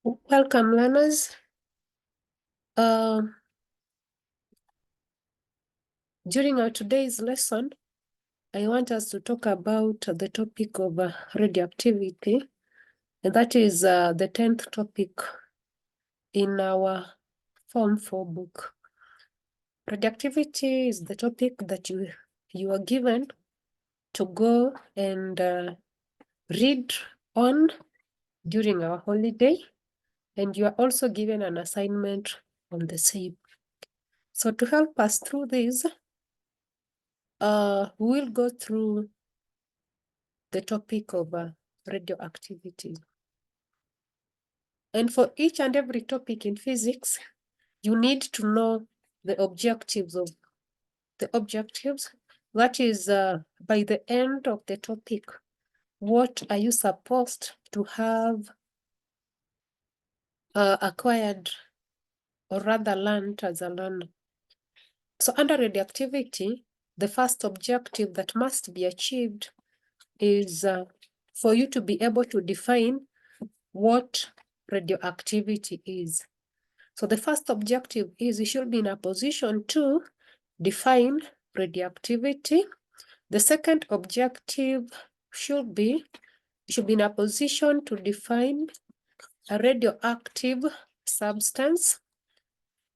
Welcome, learners. During our today's lesson, I want us to talk about the topic of radioactivity, and that is the 10th topic in our Form 4 book. Radioactivity is the topic that you are given to go and read on during our holiday, and you are also given an assignment on the same. So to help us through this, we'll go through the topic of radioactivity. And for each and every topic in physics, you need to know the objectives. That is, by the end of the topic, what are you supposed to have acquired, or rather learned as a learner? So under radioactivity, the first objective that must be achieved is for you to be able to define what radioactivity is. So the first objective is you should be in a position to define radioactivity. The second objective should be you should be in a position to define a radioactive substance.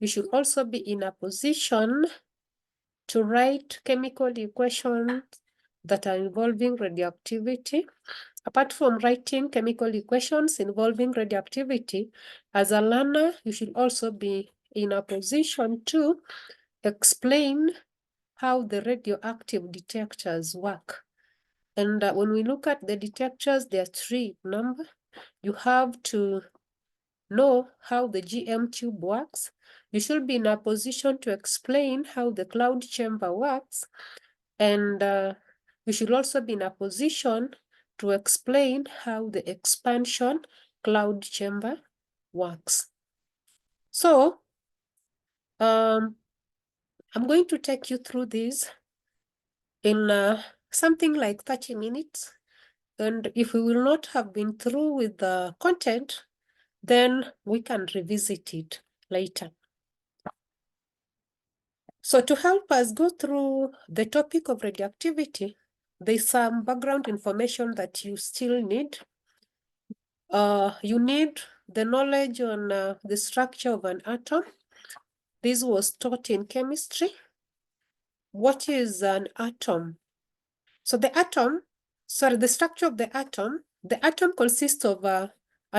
You should also be in a position to write chemical equations that are involving radioactivity. Apart from writing chemical equations involving radioactivity, as a learner, you should also be in a position to explain how the radioactive detectors work. And when we look at the detectors, there are three in number. You have to know how the GM tube works. You should be in a position to explain how the cloud chamber works. And you should also be in a position to explain how the expansion cloud chamber works. So I'm going to take you through this in something like 30 minutes. And if we will not have been through with the content, then we can revisit it later. So to help us go through the topic of radioactivity, there's some background information that you still need. You need the knowledge on the structure of an atom. This was taught in chemistry. What is an atom? So the structure of the atom consists of a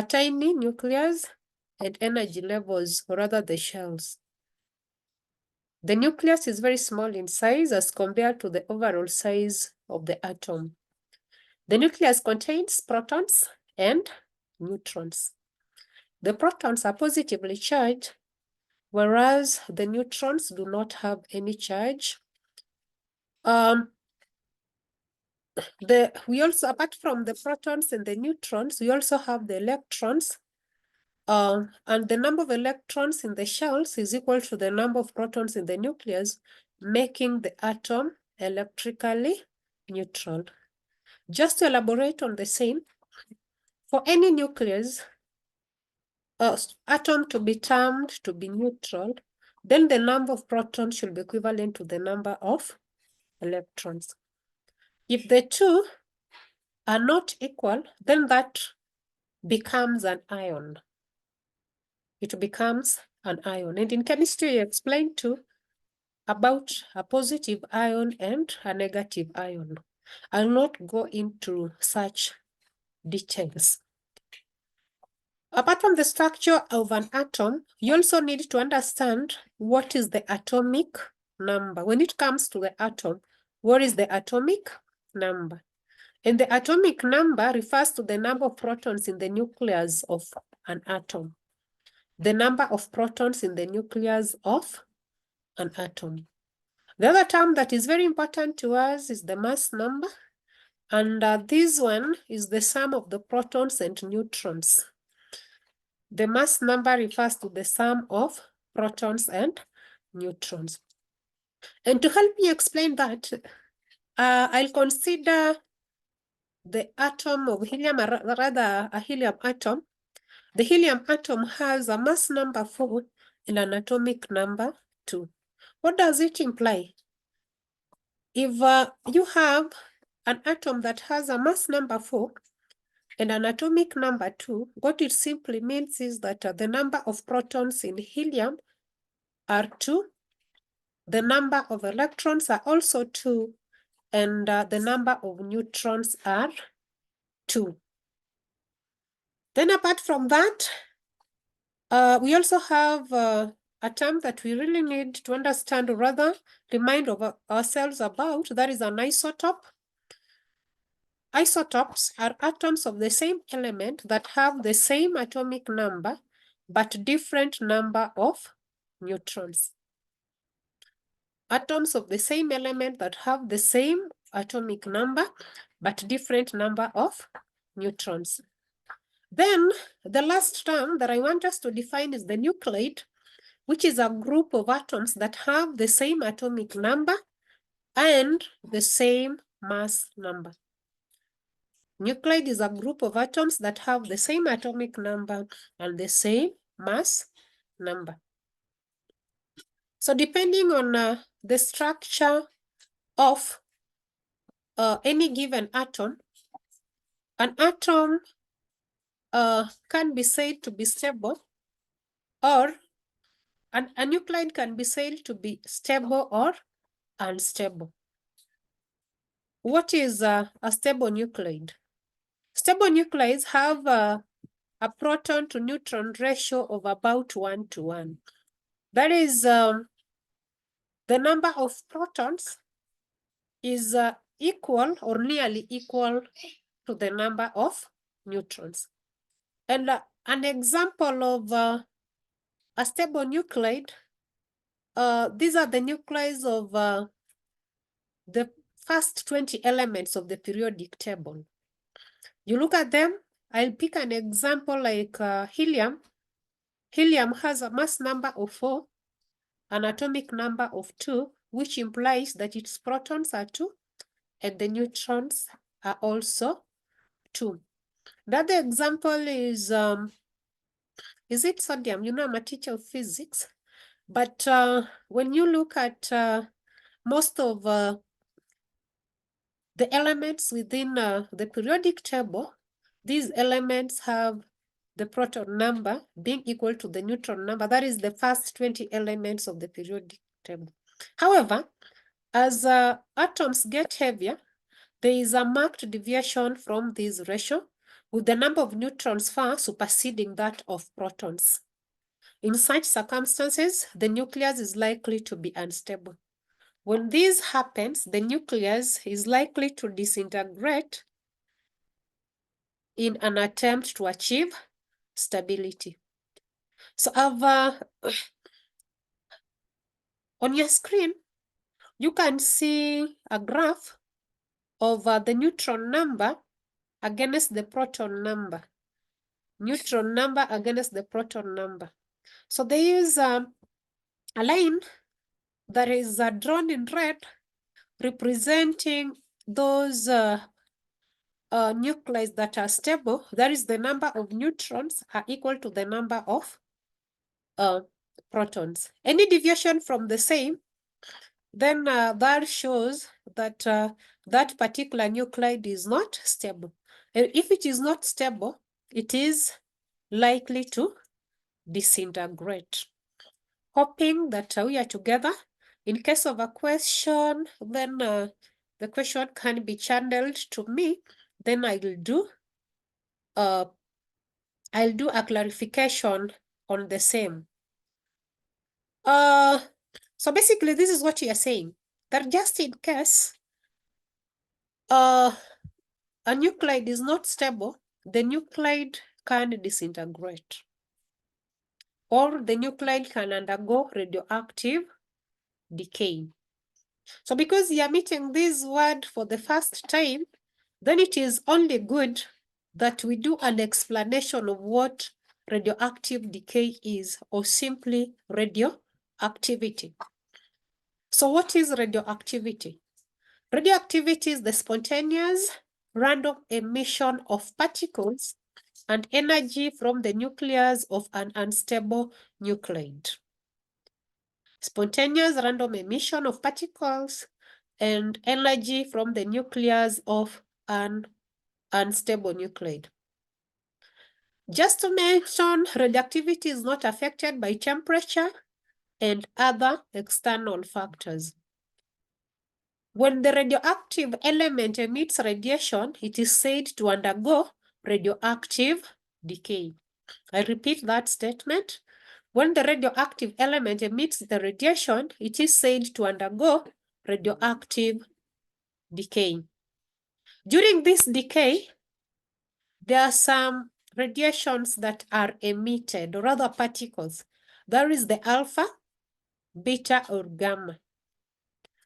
tiny nucleus and energy levels, or rather the shells. The nucleus is very small in size as compared to the overall size of the atom. The nucleus contains protons and neutrons. The protons are positively charged, whereas the neutrons do not have any charge. We also, apart from the protons and the neutrons, we also have the electrons. And the number of electrons in the shells is equal to the number of protons in the nucleus, making the atom electrically neutral. Just to elaborate on the same, for any nucleus, atom to be termed to be neutral, then the number of protons should be equivalent to the number of electrons. If the two are not equal, then that becomes an ion. It becomes an ion. And in chemistry, you explained too about a positive ion and a negative ion. I'll not go into such details. Apart from the structure of an atom, you also need to understand what is the atomic number. When it comes to the atom, what is the atomic number? And the atomic number refers to the number of protons in the nucleus of an atom. The number of protons in the nucleus of an atom. The other term that is very important to us is the mass number. And this one is the sum of the protons and neutrons. The mass number refers to the sum of protons and neutrons. And to help me explain that, I'll consider the atom of helium, rather a helium atom, The helium atom has a mass number 4 and an atomic number 2. What does it imply? If you have an atom that has a mass number 4 and an atomic number 2, what it simply means is that the number of protons in helium are 2, the number of electrons are also 2, and the number of neutrons are 2. Then apart from that, we also have a term that we really need to understand, or rather remind of ourselves about, that is an isotope. Isotopes are atoms of the same element that have the same atomic number, but different number of neutrons. Atoms of the same element that have the same atomic number, but different number of neutrons. Then the last term that I want us to define is the nuclide, which is a group of atoms that have the same atomic number and the same mass number. Nuclide is a group of atoms that have the same atomic number and the same mass number. So depending on the structure of any given atom, an atom can be said to be stable, or a nuclide can be said to be stable or unstable. What is a stable nuclide? Stable nuclides have a proton to neutron ratio of about 1:1. That is, the number of protons is equal or nearly equal to the number of neutrons. And an example of a stable nuclide, these are the nuclei of the first 20 elements of the periodic table. You look at them, I'll pick an example like helium. Helium has a mass number of 4, an atomic number of 2, which implies that its protons are 2 and the neutrons are also 2. The other example is it sodium? You know, I'm a teacher of physics, but when you look at most of the elements within the periodic table, these elements have the proton number being equal to the neutron number. That is the first 20 elements of the periodic table. However, as atoms get heavier, there is a marked deviation from this ratio, with the number of neutrons far superseding that of protons. In such circumstances, the nucleus is likely to be unstable. When this happens, the nucleus is likely to disintegrate in an attempt to achieve stability. So on your screen, you can see a graph of the neutron number against the proton number. Neutron number against the proton number. So there is a line that is drawn in red representing those nuclei that are stable. That is, the number of neutrons are equal to the number of protons. Any deviation from the same, then that shows that that particular nuclide is not stable. And if it is not stable, it is likely to disintegrate. Hoping that we are together. In case of a question, then the question can be channeled to me. Then I'll do a clarification on the same. So basically, this is what you are saying, that just in case a nuclide is not stable, the nuclide can disintegrate, or the nuclide can undergo radioactive decay. So because you are meeting this word for the first time, then it is only good that we do an explanation of what radioactive decay is, or simply radioactivity. So what is radioactivity? Radioactivity is the spontaneous, random emission of particles and energy from the nucleus of an unstable nuclide. Spontaneous random emission of particles and energy from the nucleus of an unstable nuclide. Just to mention, radioactivity is not affected by temperature and other external factors. When the radioactive element emits radiation, it is said to undergo radioactive decay. I repeat that statement. When the radioactive element emits the radiation, it is said to undergo radioactive decay. During this decay, there are some radiations that are emitted, or rather particles. There is the alpha, beta, or gamma.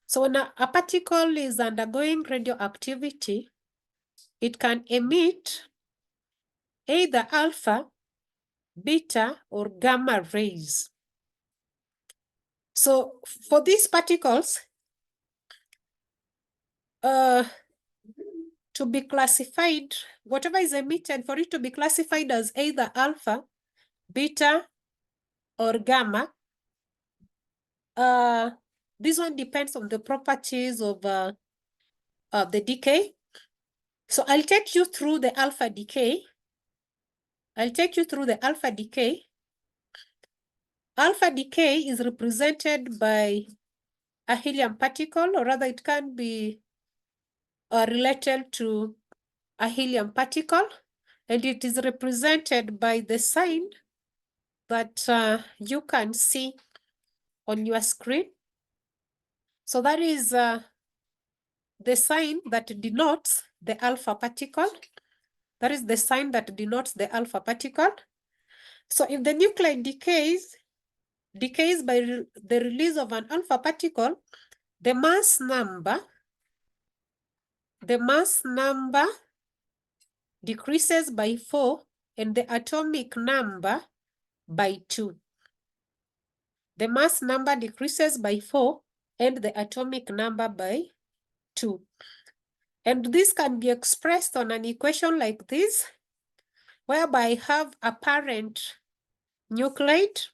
So when a particle is undergoing radioactivity, it can emit either alpha, beta, or gamma rays. So for these particles, to be classified, whatever is emitted, for it to be classified as either alpha, beta, or gamma, this one depends on the properties of the decay. So I'll take you through the alpha decay. Alpha decay is represented by a helium particle, or rather it can be related to a helium particle, and it is represented by the sign that you can see on your screen. So that is the sign that denotes the alpha particle. That is the sign that denotes the alpha particle. So if the nuclide decays by the release of an alpha particle, the mass number decreases by 4 and the atomic number by 2. The mass number decreases by 4 and the atomic number by 2. And this can be expressed on an equation like this, whereby I have a parent nuclide.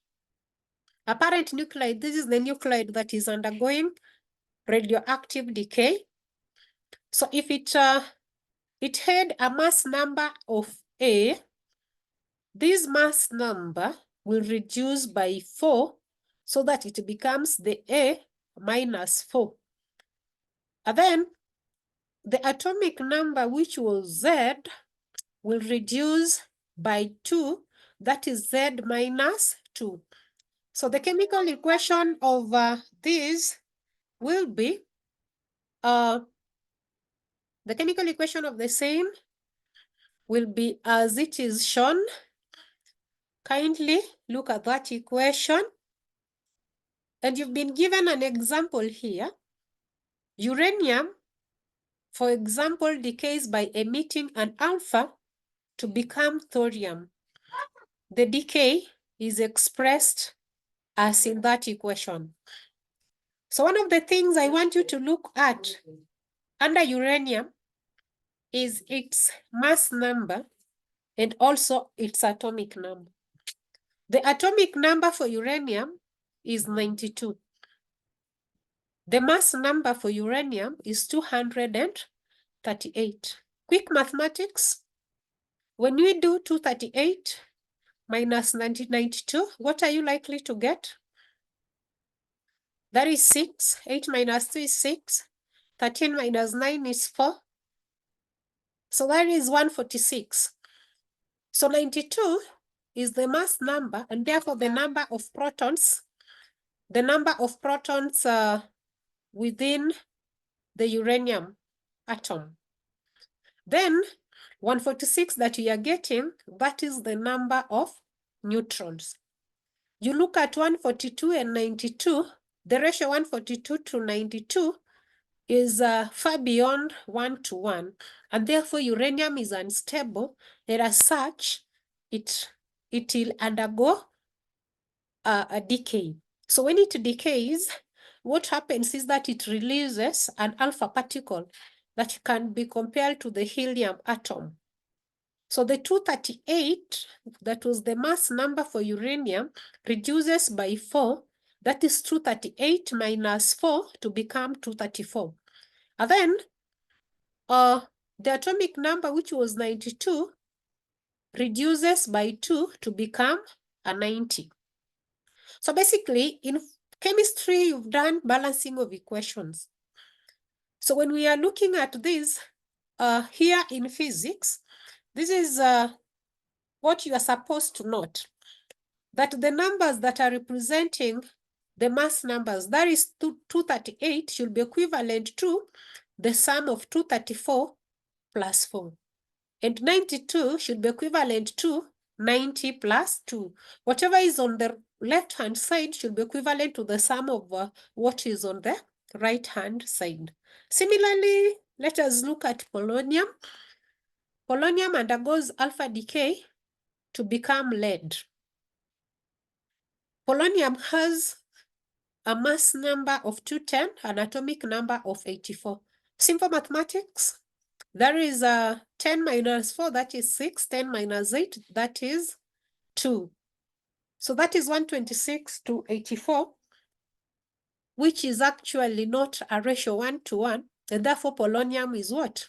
A parent nuclide, this is the nuclide that is undergoing radioactive decay. So if it had a mass number of A, this mass number will reduce by 4 so that it becomes the A minus 4. And then the atomic number, which was Z, will reduce by 2, that is Z minus 2. So the chemical equation of this will be, the chemical equation of the same will be as it is shown. Kindly look at that equation. And you've been given an example here. Uranium, for example, decays by emitting an alpha to become thorium. The decay is expressed as in that equation. So one of the things I want you to look at under uranium is its mass number and also its atomic number. The atomic number for uranium is 92. The mass number for uranium is 238. Quick mathematics. When we do 238 minus 92, what are you likely to get? That is 6. 8 minus 2 is 6. 13 minus 9 is 4. So that is 146. So 92 is the mass number, and therefore the number of protons within the uranium atom. Then 146 that you are getting, that is the number of neutrons. You look at 142 and 92, the ratio 142 to 92 is far beyond 1 to 1, and therefore uranium is unstable, and as such, it will undergo a decay. So when it decays, what happens is that it releases an alpha particle that can be compared to the helium atom. So the 238, that was the mass number for uranium, reduces by 4. That is 238 minus 4 to become 234. And then the atomic number, which was 92, reduces by 2 to become a 90. So basically, in chemistry, you've done balancing of equations. So when we are looking at this here in physics, this is what you are supposed to note. That the numbers that are representing the mass numbers, that is 238, should be equivalent to the sum of 234 plus 4. And 92 should be equivalent to 90 plus 2. Whatever is on the left-hand side should be equivalent to the sum of what is on the right-hand side. Similarly, let us look at polonium. Polonium undergoes alpha decay to become lead. Polonium has a mass number of 210, an atomic number of 84. Simple mathematics. There is 10 minus 4, that is 6. 10 minus 8, that is 2. So that is 126 to 84, which is actually not a ratio 1-to-1, and therefore polonium is what?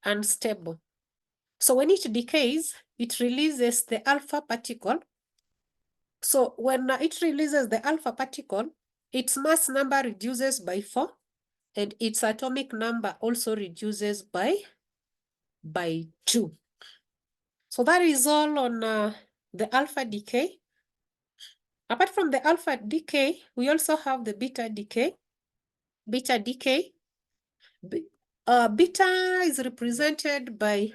Unstable. So when it decays, it releases the alpha particle. So when it releases the alpha particle, its mass number reduces by 4, and its atomic number also reduces by 2. So that is all on the alpha decay. Apart from the alpha decay, we also have the beta decay. Beta decay. Beta is represented by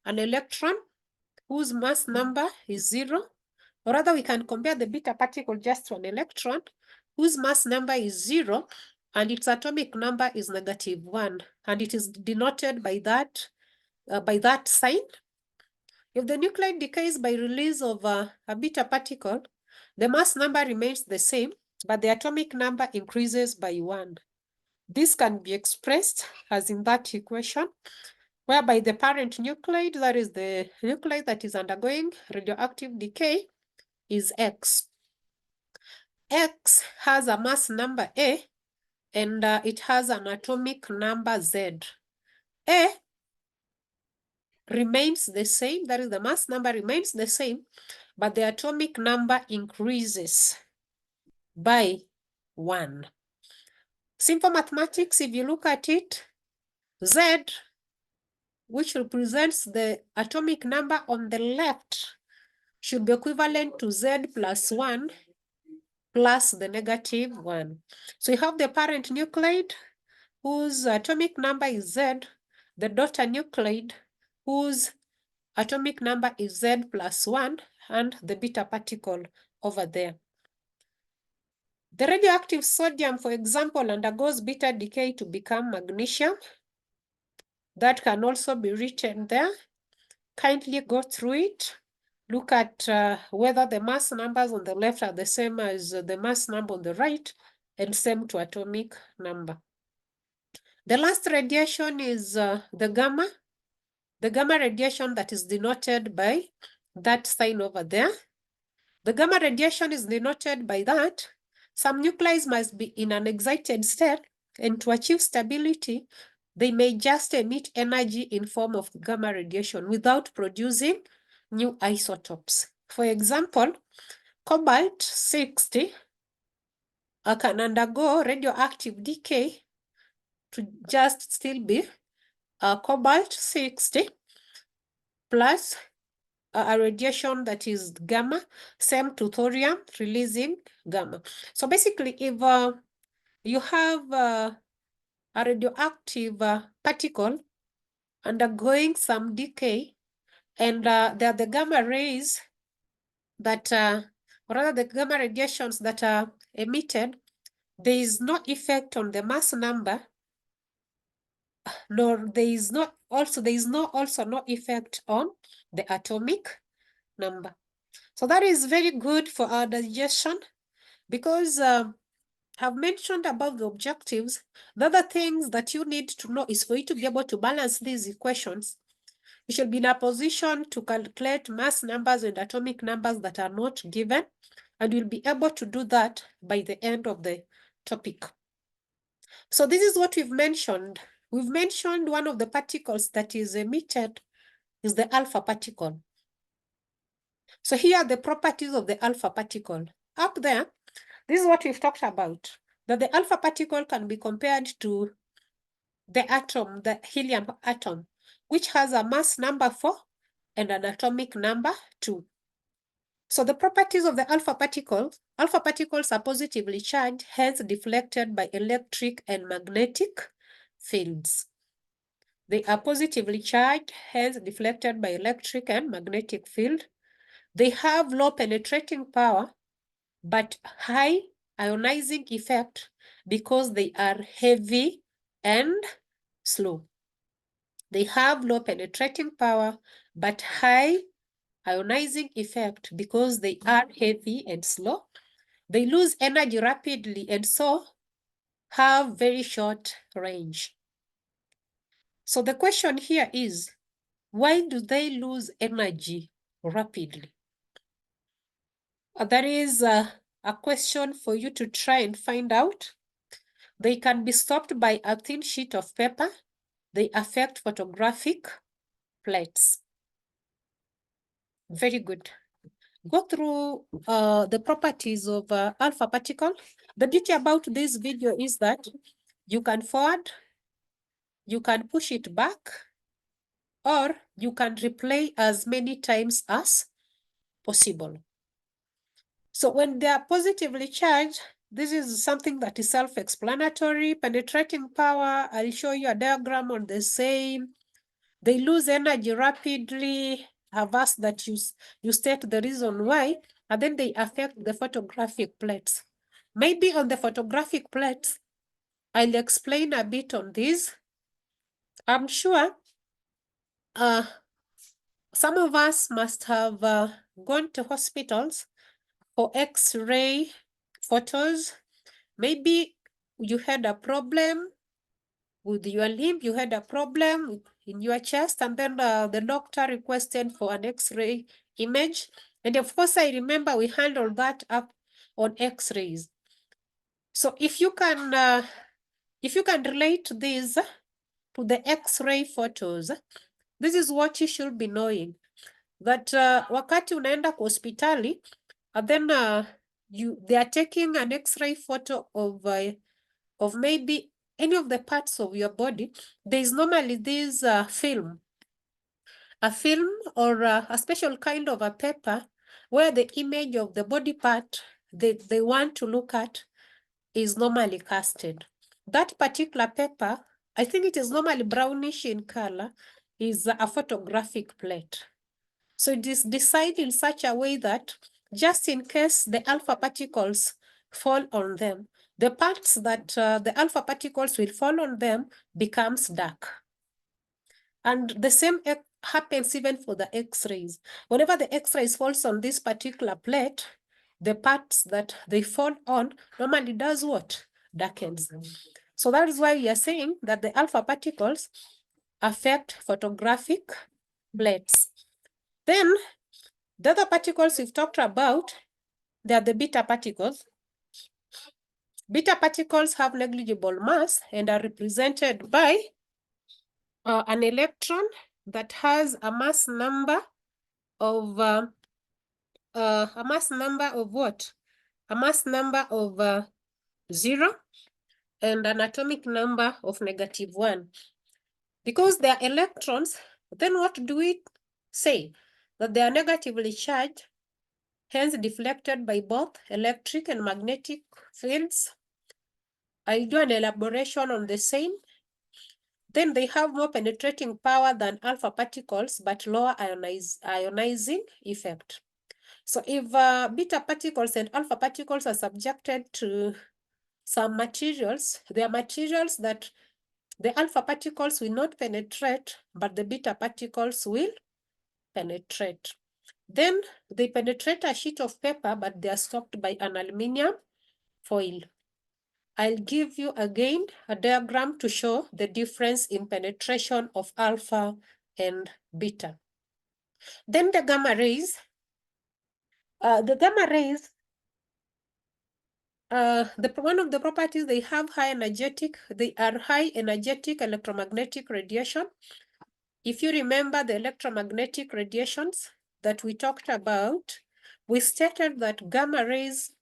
an electron whose mass number is 0. Or rather, we can compare the beta particle just to an electron whose mass number is 0 and its atomic number is -1. And it is denoted by that sign. If the nuclide decays by release of a beta particle, the mass number remains the same, but the atomic number increases by 1. This can be expressed as in that equation, whereby the parent nuclide, that is the nuclide that is undergoing radioactive decay, is X. X has a mass number A, and it has an atomic number Z. A remains the same, that is the mass number remains the same, but the atomic number increases by 1. Simple mathematics, if you look at it, Z, which represents the atomic number on the left, should be equivalent to Z plus 1 plus the -1. So you have the parent nuclide whose atomic number is Z, the daughter nuclide whose atomic number is Z plus 1, and the beta particle over there. The radioactive sodium, for example, undergoes beta decay to become magnesium. That can also be written there. Kindly go through it. Look at whether the mass numbers on the left are the same as the mass number on the right, and same to atomic number. The last radiation is the gamma. The gamma radiation that is denoted by that sign over there. The gamma radiation is denoted by that. Some nuclei must be in an excited state, and to achieve stability, they may just emit energy in form of gamma radiation without producing new isotopes. For example, cobalt-60 can undergo radioactive decay to just still be cobalt-60 plus a radiation that is gamma, same to thorium, releasing gamma. So basically, if you have a radioactive particle undergoing some decay, and there are the gamma rays that, or rather the gamma radiations that are emitted, there is no effect on the mass number, nor there is no effect on the atomic number. So that is very good for our digestion, because I've mentioned about the objectives. The other things that you need to know is for you to be able to balance these equations. You should be in a position to calculate mass numbers and atomic numbers that are not given, and you'll be able to do that by the end of the topic. So this is what we've mentioned. We've mentioned one of the particles that is emitted is the alpha particle. So here are the properties of the alpha particle. Up there, this is what we've talked about, that the alpha particle can be compared to the atom, the helium atom, which has a mass number 4 and an atomic number 2. So the properties of the alpha particles are positively charged, hence deflected by electric and magnetic fields. They are positively charged, hence deflected by electric and magnetic field. They have low penetrating power, but high ionizing effect because they are heavy and slow. They have low penetrating power, but high ionizing effect because they are heavy and slow. They lose energy rapidly and so have very short range. So the question here is, why do they lose energy rapidly? That is a question for you to try and find out. They can be stopped by a thin sheet of paper. They affect photographic plates. Very good. Go through the properties of alpha particle. The beauty about this video is that you can forward, you can push it back, or you can replay as many times as possible. So when they are positively charged, this is something that is self-explanatory. Penetrating power, I'll show you a diagram on the same. They lose energy rapidly. I've asked that you state the reason why, and then they affect the photographic plates. Maybe on the photographic plates, I'll explain a bit on this. I'm sure some of us must have gone to hospitals for X-ray photos. Maybe you had a problem with your limb, you had a problem in your chest, and then the doctor requested for an X-ray image. And of course, I remember we handled that up on X-rays. So if you can relate this to the X-ray photos, this is what you should be knowing. That wakati unaenda kwa hospitali, and then they are taking an X-ray photo of maybe any of the parts of your body. There is normally this film, a film or a special kind of a paper where the image of the body part they want to look at is normally casted. That particular paper, I think it is normally brownish in color, is a photographic plate. So it is designed in such a way that just in case the alpha particles fall on them, the parts that the alpha particles will fall on them becomes dark. And the same happens even for the X-rays. Whenever the X-rays falls on this particular plate, the parts that they fall on normally does what? Darkens. So that is why we are saying that the alpha particles affect photographic plates. Then the other particles we've talked about, they are the beta particles. Beta particles have negligible mass and are represented by an electron that has a mass number of what? A mass number of 0 and an atomic number of -1. Because they are electrons, then what do we say? That they are negatively charged, hence deflected by both electric and magnetic fields. I'll do an elaboration on the same. Then they have more penetrating power than alpha particles, but lower ionizing effect. So if beta particles and alpha particles are subjected to some materials, there are materials that the alpha particles will not penetrate, but the beta particles will penetrate. Then they penetrate a sheet of paper, but they are stopped by an aluminium foil. I'll give you again a diagram to show the difference in penetration of alpha and beta. Then the gamma rays. The gamma rays, one of the properties they are high energetic electromagnetic radiation. If you remember the electromagnetic radiations that we talked about, we stated that gamma rays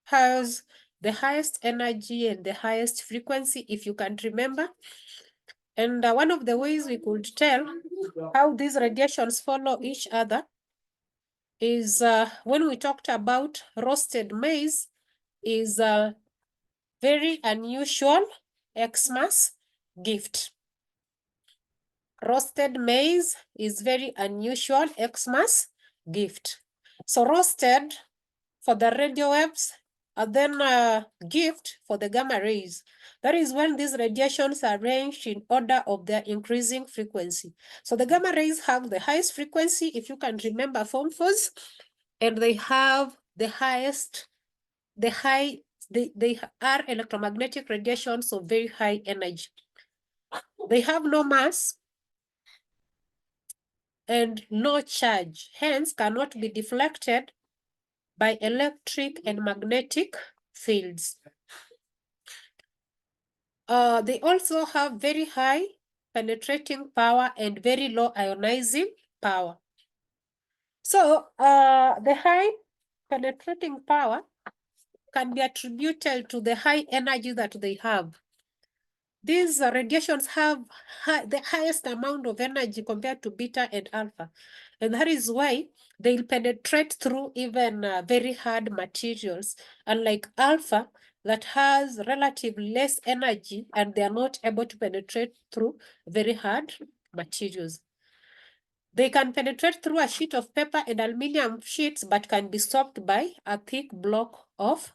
has the highest energy and the highest frequency, if you can remember. And one of the ways we could tell how these radiations follow each other is when we talked about roasted maize is a very unusual Xmas gift. Roasted maize is very unusual Xmas gift. So roasted for the radio waves, and then gift for the gamma rays. That is when these radiations are arranged in order of their increasing frequency. So the gamma rays have the highest frequency, if you can remember form fours, and they have the highest, they are electromagnetic radiation, so very high energy. They have no mass and no charge, hence cannot be deflected by electric and magnetic fields. They also have very high penetrating power and very low ionizing power. So the high penetrating power can be attributed to the high energy that they have. These radiations have the highest amount of energy compared to beta and alpha. And that is why they'll penetrate through even very hard materials, unlike alpha that has relatively less energy and they are not able to penetrate through very hard materials. They can penetrate through a sheet of paper and aluminum sheets, but can be stopped by a thick block of